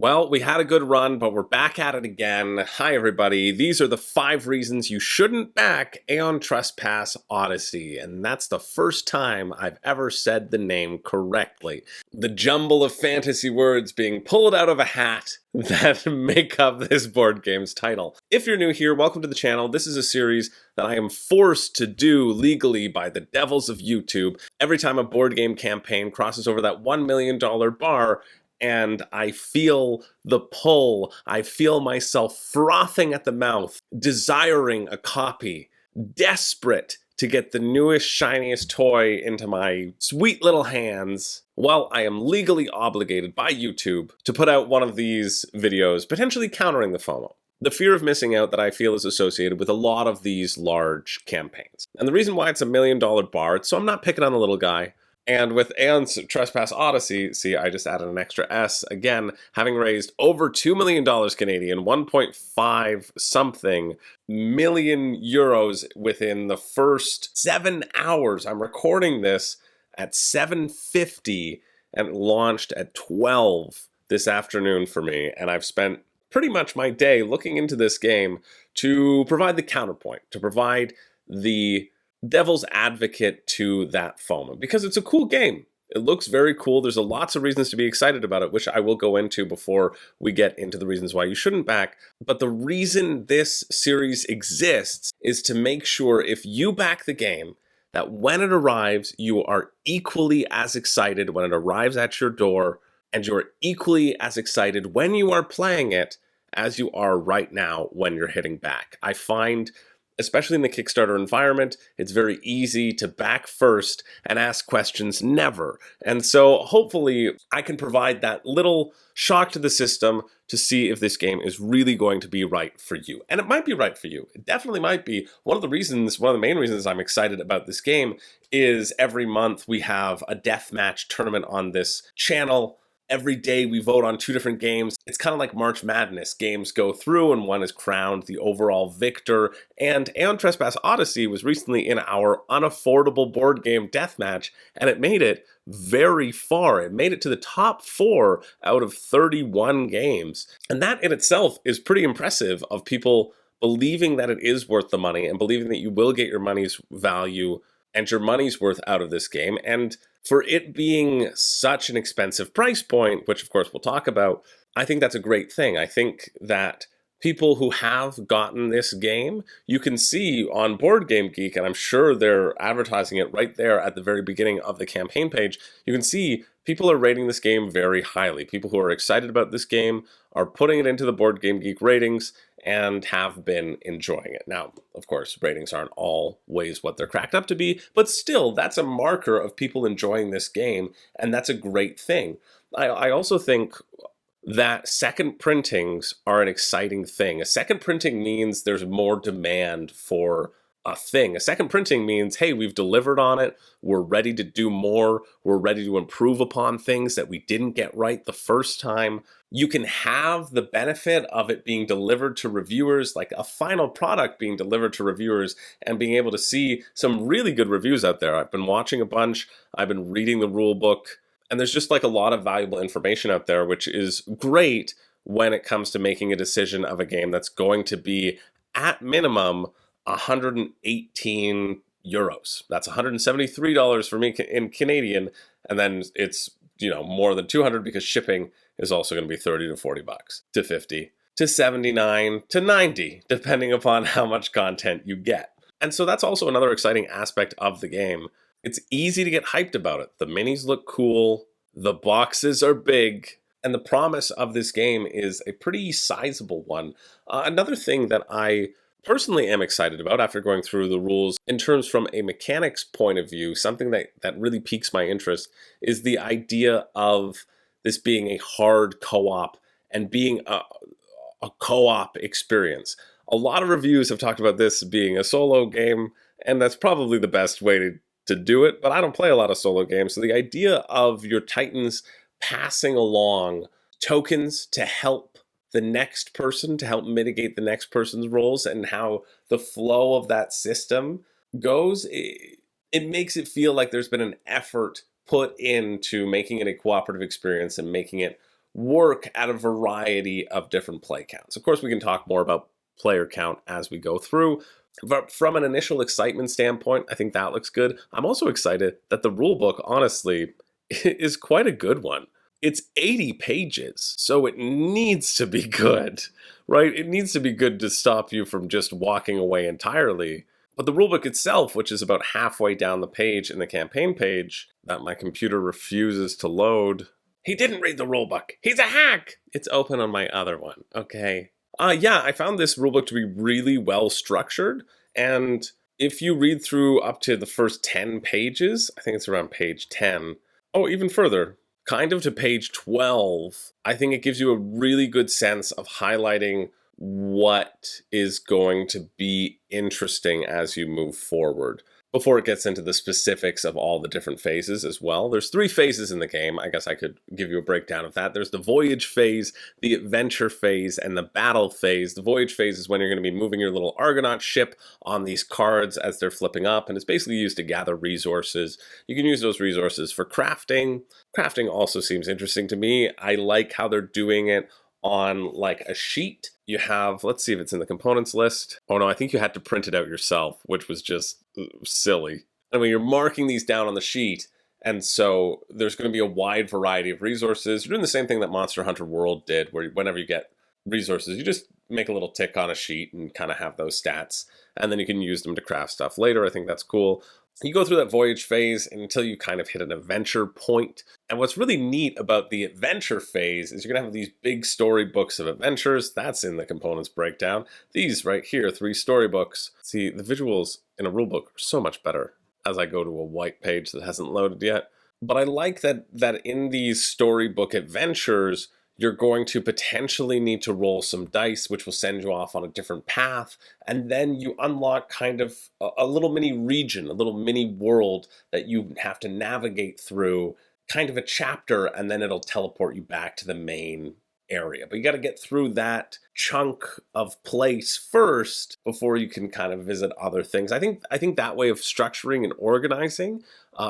Well, we had a good run, but we're back at it again. Hi, everybody. These are the 5 reasons you shouldn't back Aeon Trespass Odyssey, and that's the first time I've ever said the name correctly. The jumble of fantasy words being pulled out of a hat that make up this board game's title. If you're new here, welcome to the channel. This is a series that I am forced to do legally by the devils of YouTube every time a board game campaign crosses over that $1 million bar. And I feel the pull. I feel myself frothing at the mouth, desiring a copy, desperate to get the newest, shiniest toy into my sweet little hands. Well, I am legally obligated by YouTube to put out one of these videos, potentially countering the FOMO. The fear of missing out that I feel is associated with a lot of these large campaigns. And the reason why it's $1 million bar, so I'm not picking on the little guy. And with Aeon Trespass Odyssey, see, I just added an extra S, again, having raised over $2 million Canadian, 1.5 something million euros within the first 7 hours. I'm recording this at 7:50 and it launched at 12 this afternoon for me. And I've spent pretty much my day looking into this game to provide the counterpoint, to provide the devil's advocate to that FOMO, because it's a cool game. It looks very cool. There's lots of reasons to be excited about it, which I will go into before we get into the reasons why you shouldn't back. But the reason this series exists is to make sure if you back the game, that when it arrives, you are equally as excited when it arrives at your door, and you're equally as excited when you are playing it as you are right now when you're hitting back. I find, especially in the Kickstarter environment, it's very easy to back first and ask questions never. And so hopefully I can provide that little shock to the system to see if this game is really going to be right for you. And it might be right for you. It definitely might be. One of the main reasons I'm excited about this game is every month we have a deathmatch tournament on this channel. Every day we vote on 2 different games. It's kind of like March Madness. Games go through and one is crowned the overall victor. And Aeon Trespass Odyssey was recently in our unaffordable board game deathmatch, and it made it very far. It made it to the top 4 out of 31 games. And that in itself is pretty impressive, of people believing that it is worth the money and believing that you will get your money's value and your money's worth out of this game. And for it being such an expensive price point, which of course we'll talk about, I think that's a great thing. I think that people who have gotten this game, you can see on Board Game Geek, and I'm sure they're advertising it right there at the very beginning of the campaign page, you can see people are rating this game very highly. People who are excited about this game are putting it into the Board Game Geek ratings and have been enjoying it. Now, of course, ratings aren't always what they're cracked up to be, but still, that's a marker of people enjoying this game, and that's a great thing. I also think that second printings are an exciting thing. A second printing means there's more demand for a thing. A second printing means, hey, we've delivered on it, we're ready to do more, we're ready to improve upon things that we didn't get right the first time. You can have the benefit of it being delivered to reviewers, like a final product being delivered to reviewers, and being able to see some really good reviews out there. I've been watching a bunch, I've been reading the rule book, and there's just like a lot of valuable information out there, which is great when it comes to making a decision of a game that's going to be, at minimum, 118 euros. That's $173 for me in Canadian, and then it's, more than 200 because shipping is also going to be 30 to 40 bucks, to 50 to 79 to 90, depending upon how much content you get. And so that's also another exciting aspect of the game. It's easy to get hyped about it. The minis look cool, the boxes are big, and the promise of this game is a pretty sizable one. Another thing that I personally am excited about after going through the rules in terms from a mechanics point of view, something that really piques my interest, is the idea of this being a hard co-op and being a co-op experience. A lot of reviews have talked about this being a solo game, and that's probably the best way to do it, but I don't play a lot of solo games, so the idea of your Titans passing along tokens to help the next person, to help mitigate the next person's roles, and how the flow of that system goes, it makes it feel like there's been an effort put into making it a cooperative experience and making it work at a variety of different play counts. Of course, we can talk more about player count as we go through, but from an initial excitement standpoint, I think that looks good. I'm also excited that the rulebook, honestly, is quite a good one. It's 80 pages, so it needs to be good, right? It needs to be good to stop you from just walking away entirely. But the rulebook itself, which is about halfway down the page in the campaign page, that my computer refuses to load. He didn't read the rulebook. He's a hack! It's open on my other one, okay? Yeah, I found this rulebook to be really well structured, and if you read through up to the first 10 pages, I think it's around page 10, oh, even further, kind of to page 12, I think it gives you a really good sense of highlighting what is going to be interesting as you move forward. Before it gets into the specifics of all the different phases as well. There's 3 phases in the game. I guess I could give you a breakdown of that. There's the voyage phase, the adventure phase, and the battle phase. The voyage phase is when you're going to be moving your little Argonaut ship on these cards as they're flipping up, and it's basically used to gather resources. You can use those resources for crafting. Crafting also seems interesting to me. I like how they're doing it on like a sheet. You have, let's see if it's in the components list. Oh no, I think you had to print it out yourself, which was just silly. I mean, you're marking these down on the sheet, and so there's going to be a wide variety of resources. You're doing the same thing that Monster Hunter World did, where whenever you get resources, you just make a little tick on a sheet and kind of have those stats, and then you can use them to craft stuff later. I think that's cool. You go through that voyage phase until you kind of hit an adventure point. And what's really neat about the adventure phase is you're going to have these big storybooks of adventures. That's in the components breakdown. These right here, 3 storybooks. See, the visuals in a rulebook are so much better as I go to a white page that hasn't loaded yet. But I like that in these storybook adventures, you're going to potentially need to roll some dice, which will send you off on a different path. And then you unlock kind of a little mini region, a little mini world that you have to navigate through, kind of a chapter, and then it'll teleport you back to the main area. But you got to get through that chunk of place first before you can kind of visit other things. I think that way of structuring and organizing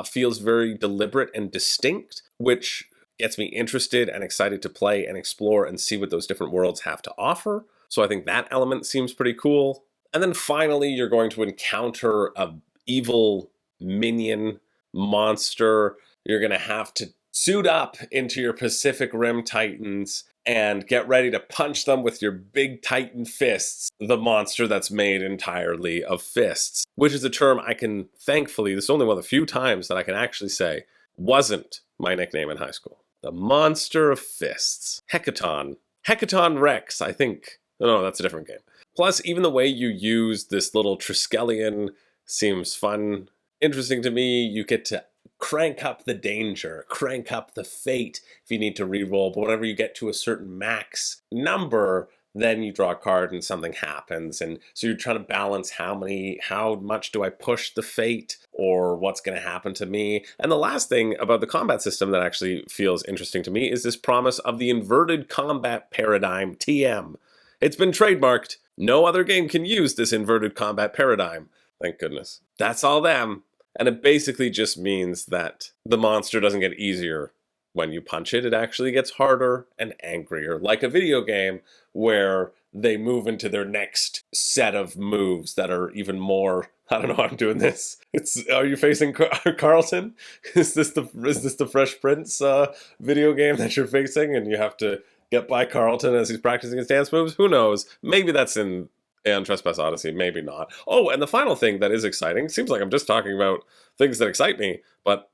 feels very deliberate and distinct, which gets me interested and excited to play and explore and see what those different worlds have to offer. So I think that element seems pretty cool. And then finally, you're going to encounter a evil minion monster. You're going to have to suit up into your Pacific Rim Titans and get ready to punch them with your big Titan fists, the monster that's made entirely of fists, which is a term I can, thankfully, this is only one of the few times that I can actually say, wasn't my nickname in high school. The monster of fists. Hecaton. Hecaton Rex, I think. No, that's a different game. Plus, even the way you use this little Triskelion seems fun. Interesting to me. You get to crank up the danger, crank up the fate if you need to reroll, but whenever you get to a certain max number, then you draw a card and something happens. And so you're trying to balance how much do I push the fate or what's going to happen to me. And the last thing about the combat system that actually feels interesting to me is this promise of the inverted combat paradigm, TM. It's been trademarked. No other game can use this inverted combat paradigm. Thank goodness. That's all them. And it basically just means that the monster doesn't get easier when you punch it. It actually gets harder and angrier, like a video game where they move into their next set of moves that are even more, I don't know how I'm doing this. Are you facing Carlton? Is this the Fresh Prince video game that you're facing and you have to get by Carlton as he's practicing his dance moves? Who knows? Maybe that's in Aeon Trespass Odyssey, maybe not. Oh, and the final thing that is exciting, it seems like I'm just talking about things that excite me, but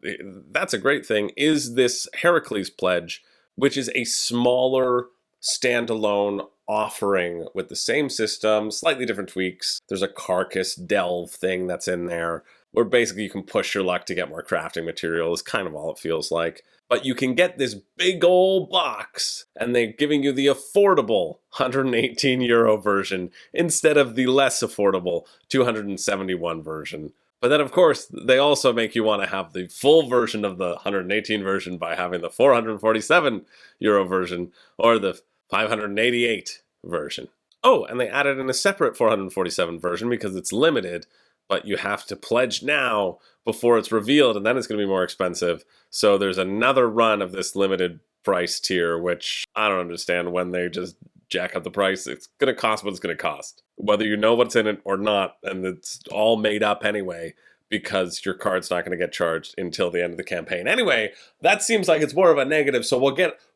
that's a great thing, is this Heracles Pledge, which is a smaller standalone offering with the same system, slightly different tweaks. There's a carcass delve thing that's in there, where basically you can push your luck to get more crafting material, is kind of all it feels like. But you can get this big old box, and they're giving you the affordable €118 version instead of the less affordable €271 version. But then, of course, they also make you want to have the full version of the 118 version by having the €447 version or the 588 version. Oh, and they added in a separate 447 version because it's limited, but you have to pledge now before it's revealed, and then it's going to be more expensive. So there's another run of this limited price tier, which I don't understand when they just jack up the price. It's going to cost what it's going to cost, whether you know what's in it or not, and it's all made up anyway, because your card's not going to get charged until the end of the campaign. Anyway, that seems like it's more of a negative, so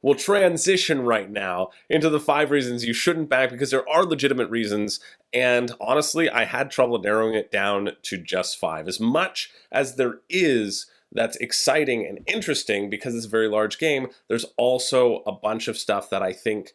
we'll transition right now into the 5 reasons you shouldn't back, because there are legitimate reasons, and honestly, I had trouble narrowing it down to just 5. As much as there is that's exciting and interesting because it's a very large game, there's also a bunch of stuff that I think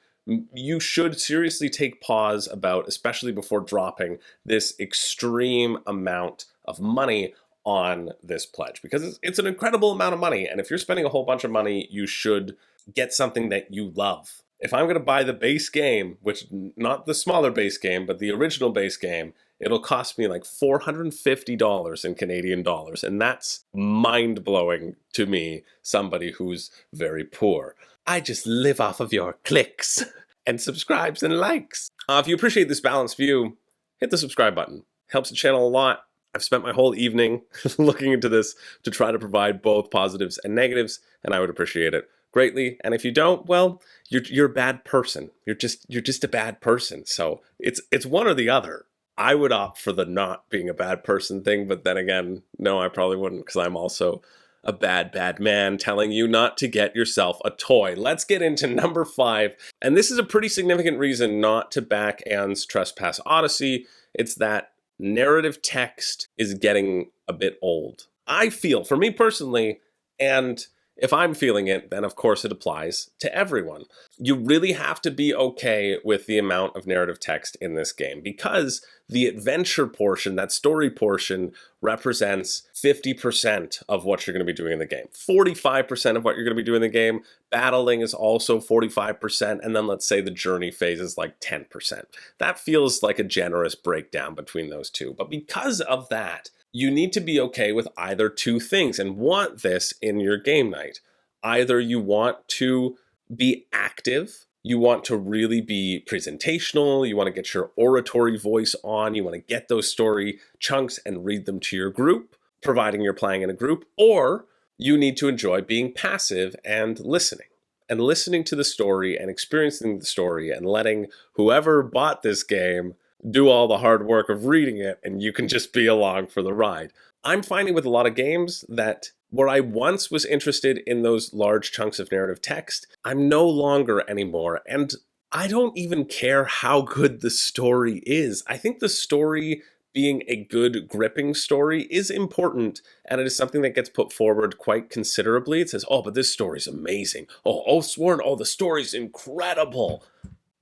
you should seriously take pause about, especially before dropping this extreme amount of money on this pledge, because it's an incredible amount of money, and if you're spending a whole bunch of money, you should get something that you love. If I'm going to buy the base game, which not the smaller base game, but the original base game, it'll cost me like $450 in Canadian dollars, and that's mind-blowing to me, somebody who's very poor. I just live off of your clicks and subscribes and likes. If you appreciate this balanced view, hit the subscribe button. Helps the channel a lot. I've spent my whole evening looking into this to try to provide both positives and negatives, and I would appreciate it greatly. And if you don't, well, you're a bad person. You're just a bad person. So it's one or the other. I would opt for the not being a bad person thing, but then again, no, I probably wouldn't, because I'm also a bad man telling you not to get yourself a toy. Let's get into number 5. And this is a pretty significant reason not to back Aeon's Trespass Odyssey. It's that narrative text is getting a bit old. I feel, for me personally, and if I'm feeling it, then of course it applies to everyone. You really have to be okay with the amount of narrative text in this game, because the adventure portion, that story portion, represents 50% of what you're going to be doing in the game. 45% of what you're going to be doing in the game. Battling is also 45%, and then let's say the journey phase is like 10%. That feels like a generous breakdown between those two. But because of that, you need to be okay with either two things and want this in your game night. Either you want to be active, you want to really be presentational, you want to get your oratory voice on, you want to get those story chunks and read them to your group, providing you're playing in a group, or you need to enjoy being passive and listening to the story and experiencing the story and letting whoever bought this game do all the hard work of reading it, and you can just be along for the ride. I'm finding with a lot of games that where I once was interested in those large chunks of narrative text, I'm no longer anymore, and I don't even care how good the story is. I think the story being a good, gripping story is important, and it is something that gets put forward quite considerably. It says, oh, but this story's amazing. Oh, sworn, oh, the story's incredible.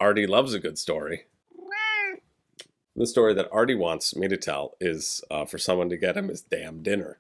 Artie loves a good story. The story that Artie wants me to tell is for someone to get him his damn dinner.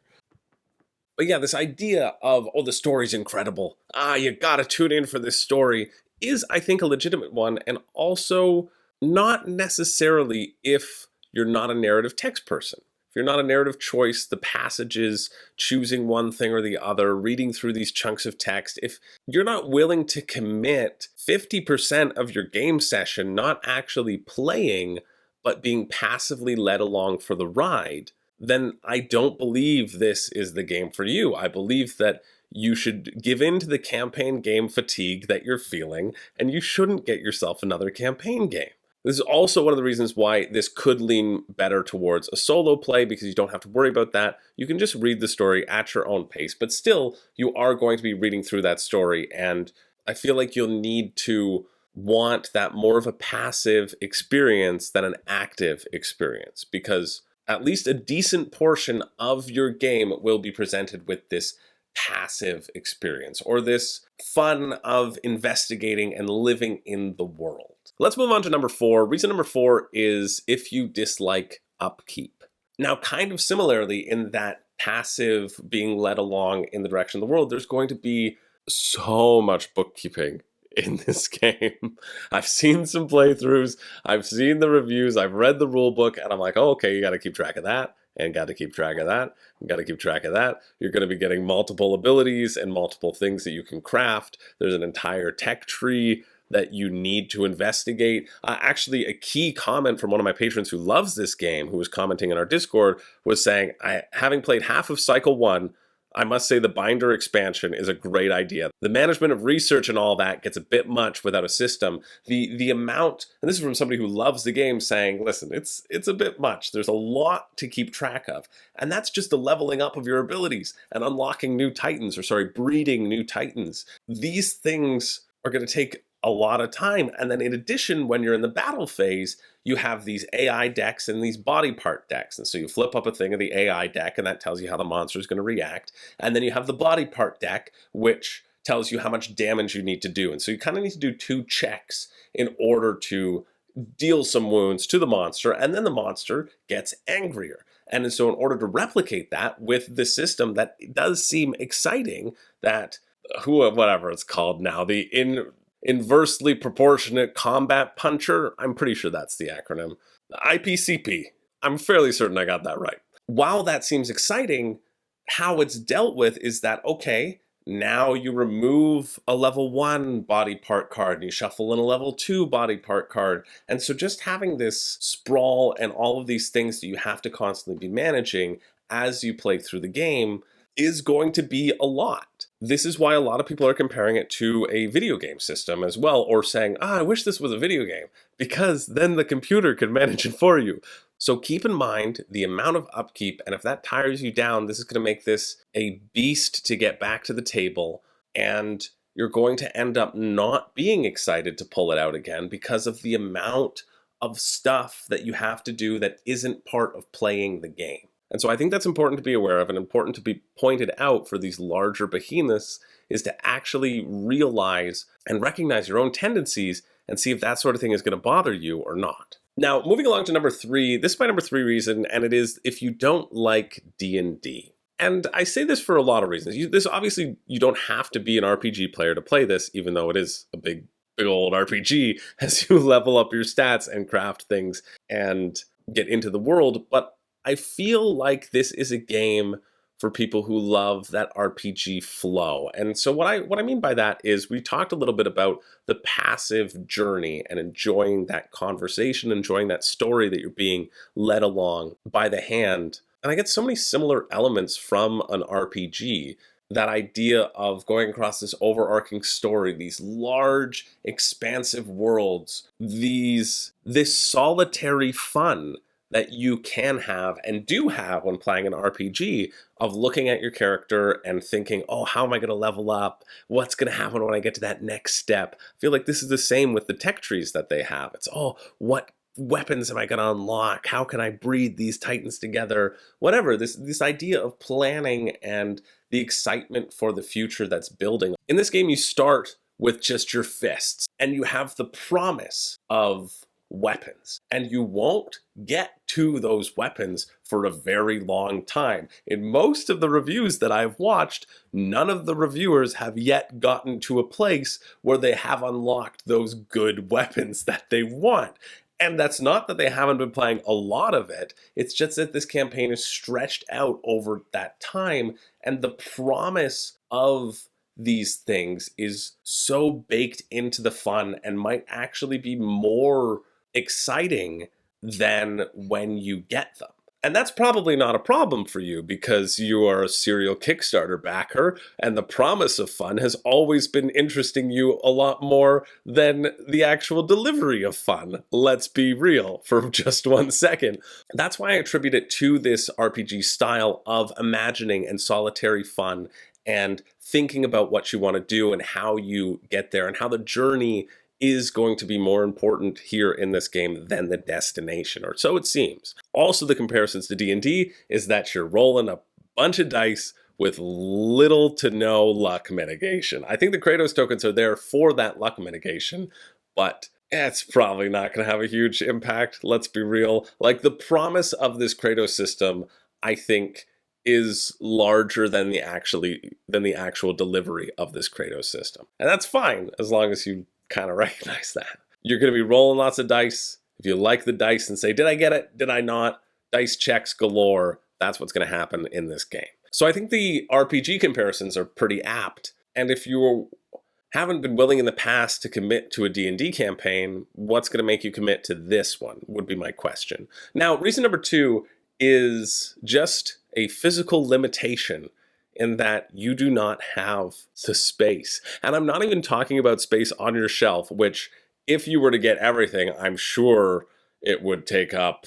But yeah, this idea of, oh, the story's incredible. You gotta tune in for this story is, I think, a legitimate one, and also not necessarily if you're not a narrative text person. If you're not a narrative choice, the passages, choosing one thing or the other, reading through these chunks of text, if you're not willing to commit 50% of your game session not actually playing, but being passively led along for the ride, then I don't believe this is the game for you. I believe that you should give in to the campaign game fatigue that you're feeling, and you shouldn't get yourself another campaign game. This is also one of the reasons why this could lean better towards a solo play, because you don't have to worry about that. You can just read the story at your own pace, but still, you are going to be reading through that story, and I feel like you'll need to want that more of a passive experience than an active experience, because at least a decent portion of your game will be presented with this passive experience, or this fun of investigating and living in the world. Let's move on to number 4. Reason number 4 is if you dislike upkeep. Now, kind of similarly, in that passive being led along in the direction of the world, there's going to be so much bookkeeping in this game. I've seen some playthroughs, I've seen the reviews, I've read the rule book, and I'm like, oh, okay, you got to keep track of that, and got to keep track of that, and got to keep track of that. You're going to be getting multiple abilities and multiple things that you can craft. There's an entire tech tree that you need to investigate. Actually, a key comment from one of my patrons who loves this game, who was commenting in our Discord, was saying, having played half of Cycle 1, I must say the binder expansion is a great idea. The management of research and all that gets a bit much without a system. The amount, and this is from somebody who loves the game saying, listen, it's a bit much. There's a lot to keep track of. And that's just the leveling up of your abilities and unlocking new titans, or sorry, breeding new titans. These things are going to take a lot of time. And then in addition, when you're in the battle phase, you have these AI decks and these body part decks. And so you flip up a thing of the AI deck, and that tells you how the monster is going to react. And then you have the body part deck, which tells you how much damage you need to do. And so you kind of need to do 2 checks in order to deal some wounds to the monster, and then the monster gets angrier. And so in order to replicate that with the system that does seem exciting, that whatever it's called now, the inversely proportionate combat puncher, I'm pretty sure that's the acronym, IPCP. I'm fairly certain I got that right. While that seems exciting, how it's dealt with is that, okay, now you remove a level 1 body part card and you shuffle in a level 2 body part card. And so just having this sprawl and all of these things that you have to constantly be managing as you play through the game is going to be a lot. This is why a lot of people are comparing it to a video game system as well, or saying, I wish this was a video game, because then the computer could manage it for you. So keep in mind the amount of upkeep, and if that tires you down, this is going to make this a beast to get back to the table, and you're going to end up not being excited to pull it out again because of the amount of stuff that you have to do that isn't part of playing the game. And so I think that's important to be aware of, and important to be pointed out for these larger behemoths, is to actually realize and recognize your own tendencies and see if that sort of thing is going to bother you or not. Now, moving along to number 3, this is my number 3 reason, and it is if you don't like D&D. And I say this for a lot of reasons. Obviously, you don't have to be an RPG player to play this, even though it is a big old RPG as you level up your stats and craft things and get into the world. But I feel like this is a game for people who love that RPG flow. And so what I mean by that is, we talked a little bit about the passive journey and enjoying that conversation, enjoying that story that you're being led along by the hand. And I get so many similar elements from an RPG. That idea of going across this overarching story, these large, expansive worlds, this solitary fun that you can have and do have when playing an RPG, of looking at your character and thinking, oh, how am I going to level up? What's going to happen when I get to that next step? I feel like this is the same with the tech trees that they have. It's, oh, what weapons am I going to unlock? How can I breed these titans together? Whatever, this idea of planning and the excitement for the future that's building. In this game, you start with just your fists, and you have the promise of weapons, and you won't get to those weapons for a very long time. In most of the reviews that I've watched, none of the reviewers have yet gotten to a place where they have unlocked those good weapons that they want. And that's not that they haven't been playing a lot of it, it's just that this campaign is stretched out over that time, and the promise of these things is so baked into the fun and might actually be more exciting than when you get them. And that's probably not a problem for you, because you are a serial Kickstarter backer, and the promise of fun has always been interesting you a lot more than the actual delivery of fun. Let's be real for just 1 second. That's why I attribute it to this RPG style of imagining and solitary fun, and thinking about what you want to do and how you get there, and how the journey is going to be more important here in this game than the destination, or so it seems. Also, the comparisons to D&D is that you're rolling a bunch of dice with little to no luck mitigation. I think the Kratos tokens are there for that luck mitigation, but it's probably not going to have a huge impact, let's be real. Like, the promise of this Kratos system, I think, is larger than the actual delivery of this Kratos system. And that's fine, as long as you kind of recognize that. You're going to be rolling lots of dice. If you like the dice and say, did I get it? Did I not? Dice checks galore. That's what's going to happen in this game. So I think the RPG comparisons are pretty apt. And if you haven't been willing in the past to commit to a D&D campaign, what's going to make you commit to this one would be my question. Now, reason number 2 is just a physical limitation in that you do not have the space. And I'm not even talking about space on your shelf, which if you were to get everything, I'm sure it would take up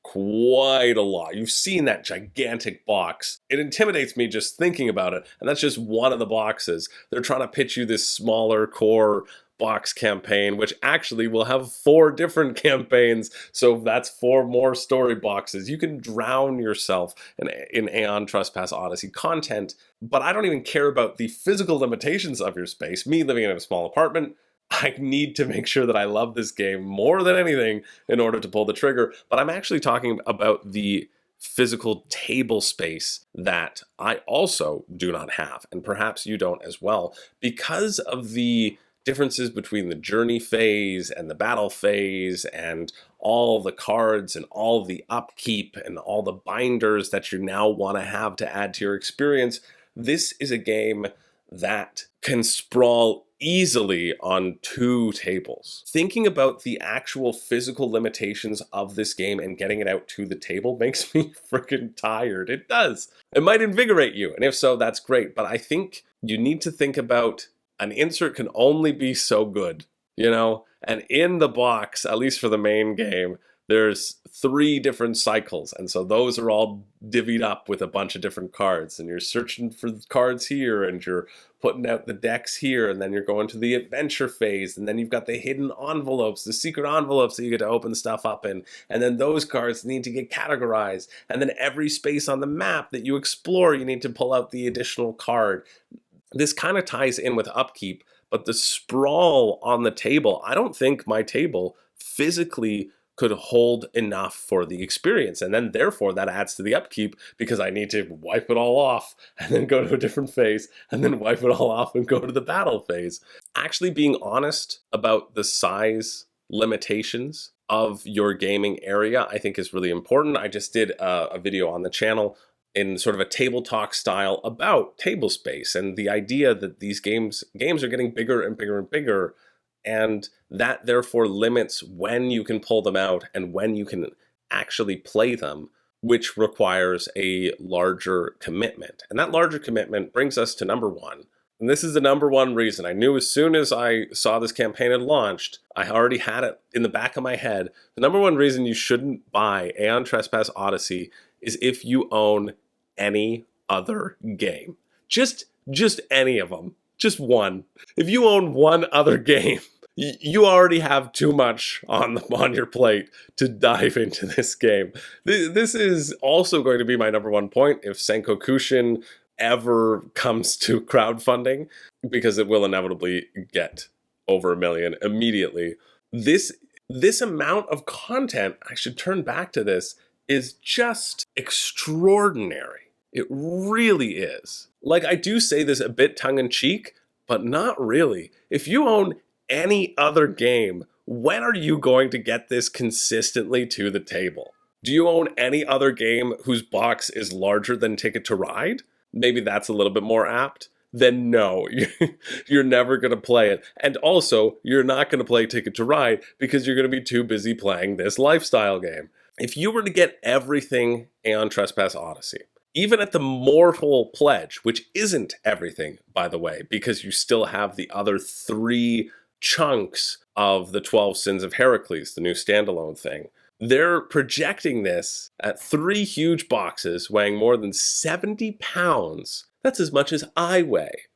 quite a lot. You've seen that gigantic box. It intimidates me just thinking about it, and that's just one of the boxes. They're trying to pitch you this smaller core box campaign, which actually will have 4 different campaigns, so that's 4 more story boxes. You can drown yourself in Aeon Trespass Odyssey content, but I don't even care about the physical limitations of your space. Me living in a small apartment, I need to make sure that I love this game more than anything in order to pull the trigger, but I'm actually talking about the physical table space that I also do not have, and perhaps you don't as well, because of the differences between the journey phase and the battle phase and all the cards and all the upkeep and all the binders that you now want to have to add to your experience. This is a game that can sprawl easily on 2 tables. Thinking about the actual physical limitations of this game and getting it out to the table makes me freaking tired. It does. It might invigorate you, and if so, that's great. But I think you need to think about an insert can only be so good, you know? And in the box, at least for the main game, there's 3 different cycles, and so those are all divvied up with a bunch of different cards, and you're searching for cards here, and you're putting out the decks here, and then you're going to the adventure phase, and then you've got the hidden envelopes, the secret envelopes that you get to open stuff up in, and then those cards need to get categorized, and then every space on the map that you explore, you need to pull out the additional card. This kind of ties in with upkeep, but the sprawl on the table, I don't think my table physically could hold enough for the experience, and then therefore that adds to the upkeep because I need to wipe it all off and then go to a different phase and then wipe it all off and go to the battle phase. Actually being honest about the size limitations of your gaming area, I think is really important. I just did a video on the channel in sort of a table talk style about table space and the idea that these games are getting bigger and bigger and bigger, and that therefore limits when you can pull them out and when you can actually play them, which requires a larger commitment. And that larger commitment brings us to number 1. And this is the number 1 reason. I knew as soon as I saw this campaign had launched, I already had it in the back of my head. The number 1 reason you shouldn't buy Aeon Trespass Odyssey is if you own any other game. Just any of them. Just one. If you own one other game, you already have too much on your plate to dive into this game. This is also going to be my number 1 point if Senkokushin ever comes to crowdfunding, because it will inevitably get over 1 million immediately. This amount of content, I should turn back to this, is just extraordinary. It really is. Like, I do say this a bit tongue-in-cheek, but not really. If you own any other game, when are you going to get this consistently to the table? Do you own any other game whose box is larger than Ticket to Ride? Maybe that's a little bit more apt. Then no, you're never going to play it. And also, you're not going to play Ticket to Ride because you're going to be too busy playing this lifestyle game. If you were to get everything Aeon Trespass Odyssey, even at the mortal pledge, which isn't everything, by the way, because you still have the other 3 chunks of the 12 Sins of Heracles, the new standalone thing, they're projecting this at 3 huge boxes weighing more than 70 pounds. That's as much as I weigh.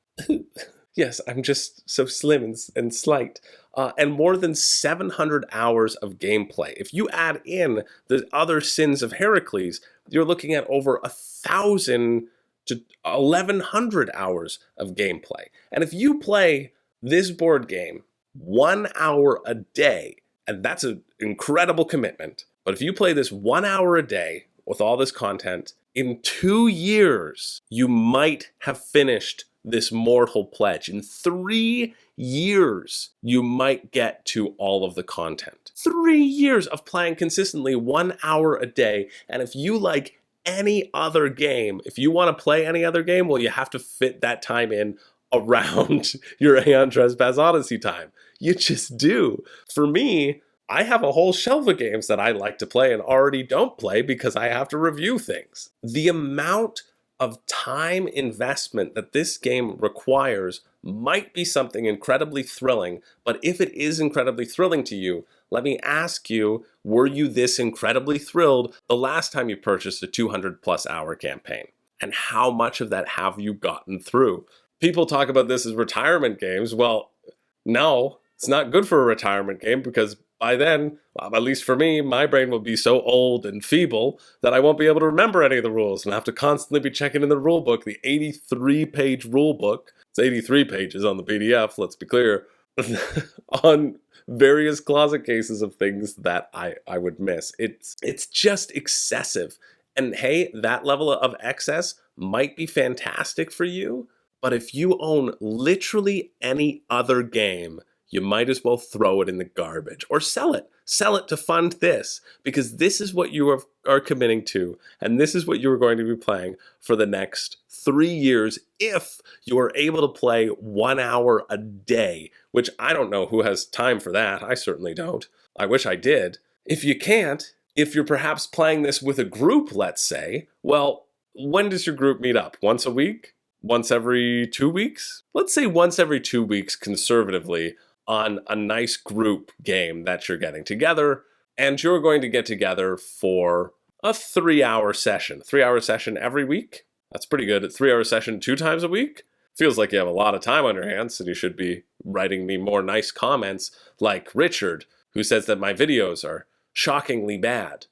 Yes, I'm just so slim and slight. And more than 700 hours of gameplay. If you add in the other Sins of Heracles, you're looking at over 1,000 to 1,100 hours of gameplay. And if you play this board game 1 hour a day, and that's an incredible commitment, but if you play this 1 hour a day with all this content, in 2 years, you might have finished this mortal pledge. In 3 years, you might get to all of the content. 3 years of playing consistently 1 hour a day. And if you like any other game, if you want to play any other game, well, you have to fit that time in around your Aeon Trespass Odyssey time. You just do. For me, I have a whole shelf of games that I like to play and already don't play because I have to review things. The amount of time investment that this game requires might be something incredibly thrilling, but if it is incredibly thrilling to you, let me ask you, were you this incredibly thrilled the last time you purchased a 200+ hour campaign? And how much of that have you gotten through? People talk about this as retirement games. Well, no, it's not good for a retirement game because by then, well, at least for me, my brain will be so old and feeble that I won't be able to remember any of the rules and I have to constantly be checking in the rule book, the 83-page rule book. It's 83 pages on the PDF, let's be clear, on various closet cases of things that I would miss. It's just excessive. And hey, that level of excess might be fantastic for you, but if you own literally any other game, you might as well throw it in the garbage or sell it. Sell it to fund this, because this is what you are committing to, and this is what you are going to be playing for the next 3 years if you are able to play 1 hour a day, which I don't know who has time for that. I certainly don't. I wish I did. If you can't, if you're perhaps playing this with a group, let's say, well, when does your group meet up? Once a week? Once every 2 weeks? Let's say once every 2 weeks conservatively on a nice group game that you're getting together, and you're going to get together for a 3-hour session. 3-hour session every week? That's pretty good. A 3-hour session 2 times a week? Feels like you have a lot of time on your hands, and you should be writing me more nice comments like Richard, who says that my videos are shockingly bad.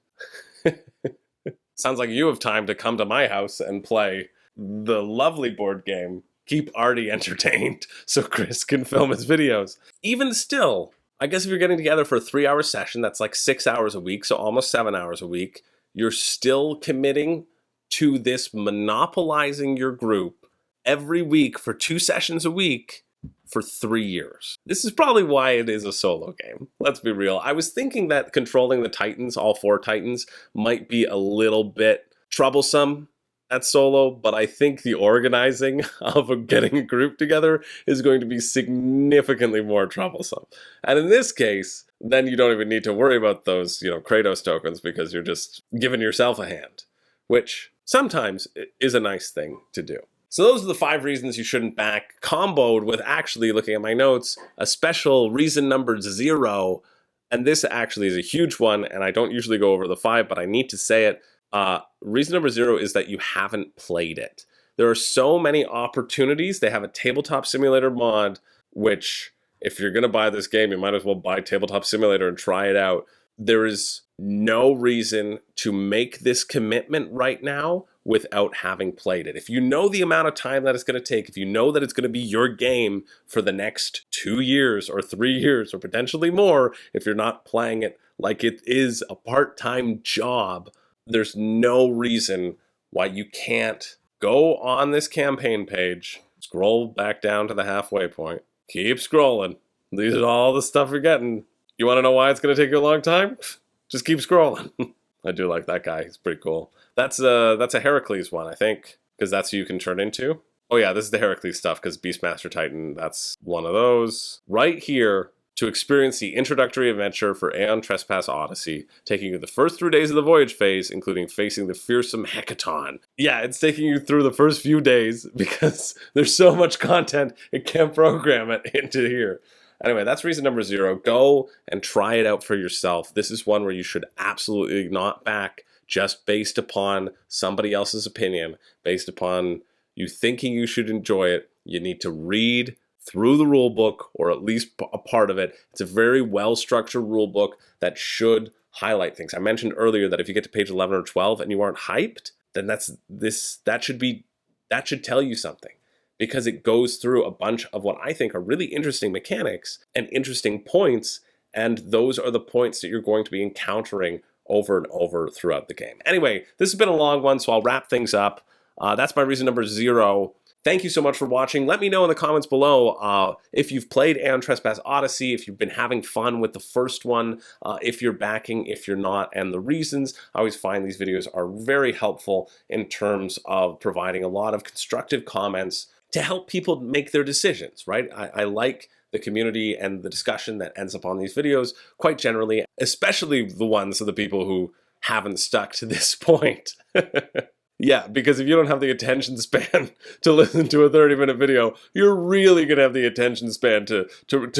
Sounds like you have time to come to my house and play the lovely board game, Keep Artie Entertained, so Chris can film his videos. Even still, I guess if you're getting together for a 3-hour session, that's like 6 hours a week, so almost 7 hours a week, you're still committing to this monopolizing your group every week for 2 sessions a week for 3 years. This is probably why it is a solo game. Let's be real. I was thinking that controlling the Titans, all 4 Titans, might be a little bit troublesome at solo, but I think the organizing of getting a group together is going to be significantly more troublesome. And in this case, then you don't even need to worry about those, Kratos tokens, because you're just giving yourself a hand, which sometimes is a nice thing to do. So those are the 5 reasons you shouldn't back, comboed with, actually, looking at my notes, a special reason number 0. And this actually is a huge one, and I don't usually go over the 5, but I need to say it. Reason number 0 is that you haven't played it. There are so many opportunities. They have a Tabletop Simulator mod, which, if you're going to buy this game, you might as well buy Tabletop Simulator and try it out. There is no reason to make this commitment right now without having played it. If you know the amount of time that it's going to take, if you know that it's going to be your game for the next 2 years or 3 years or potentially more, if you're not playing it like it is a part-time job, there's no reason why you can't go on this campaign page, scroll back down to the halfway point, keep scrolling. These are all the stuff you're getting. You want to know why it's going to take you a long time? Just keep scrolling. I do like that guy. He's pretty cool. That's a Heracles one, I think, because that's who you can turn into. Oh yeah, this is the Heracles stuff, because Beastmaster Titan, that's one of those. Right here, to experience the introductory adventure for Aeon Trespass Odyssey, taking you the first 3 days of the voyage phase, including facing the fearsome Hecaton. Yeah, it's taking you through the first few days because there's so much content, it can't program it into here. Anyway, that's reason number 0. Go and try it out for yourself. This is one where you should absolutely not back just based upon somebody else's opinion, based upon you thinking you should enjoy it. You need to read through the rule book, or at least a part of it. It's a very well-structured rule book that should highlight things. I mentioned earlier that if you get to page 11 or 12 and you aren't hyped, then that should tell you something, because it goes through a bunch of what I think are really interesting mechanics and interesting points, and those are the points that you're going to be encountering over and over throughout the game. Anyway, this has been a long one, so I'll wrap things up. That's my reason number 0. Thank you so much for watching. Let me know in the comments below if you've played Aeon Trespass Odyssey, if you've been having fun with the first one, if you're backing, if you're not, and the reasons. I always find these videos are very helpful in terms of providing a lot of constructive comments to help people make their decisions, right? I like the community and the discussion that ends up on these videos quite generally, especially the ones of the people who haven't stuck to this point. Yeah, because if you don't have the attention span to listen to a 30-minute video, you're really going to have the attention span to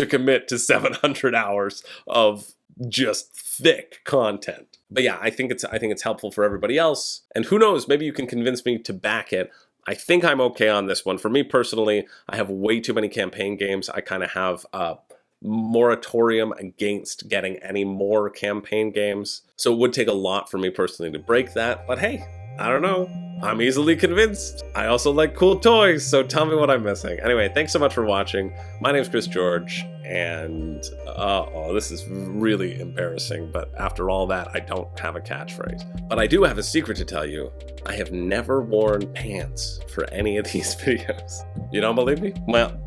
commit to 700 hours of just thick content. But yeah, I think it's helpful for everybody else. And who knows, maybe you can convince me to back it. I think I'm okay on this one. For me personally, I have way too many campaign games. I kind of have a moratorium against getting any more campaign games. So it would take a lot for me personally to break that. But hey, I don't know. I'm easily convinced. I also like cool toys, so tell me what I'm missing. Anyway, thanks so much for watching. My name's Chris George, and this is really embarrassing, but after all that, I don't have a catchphrase. But I do have a secret to tell you. I have never worn pants for any of these videos. You don't believe me? Well,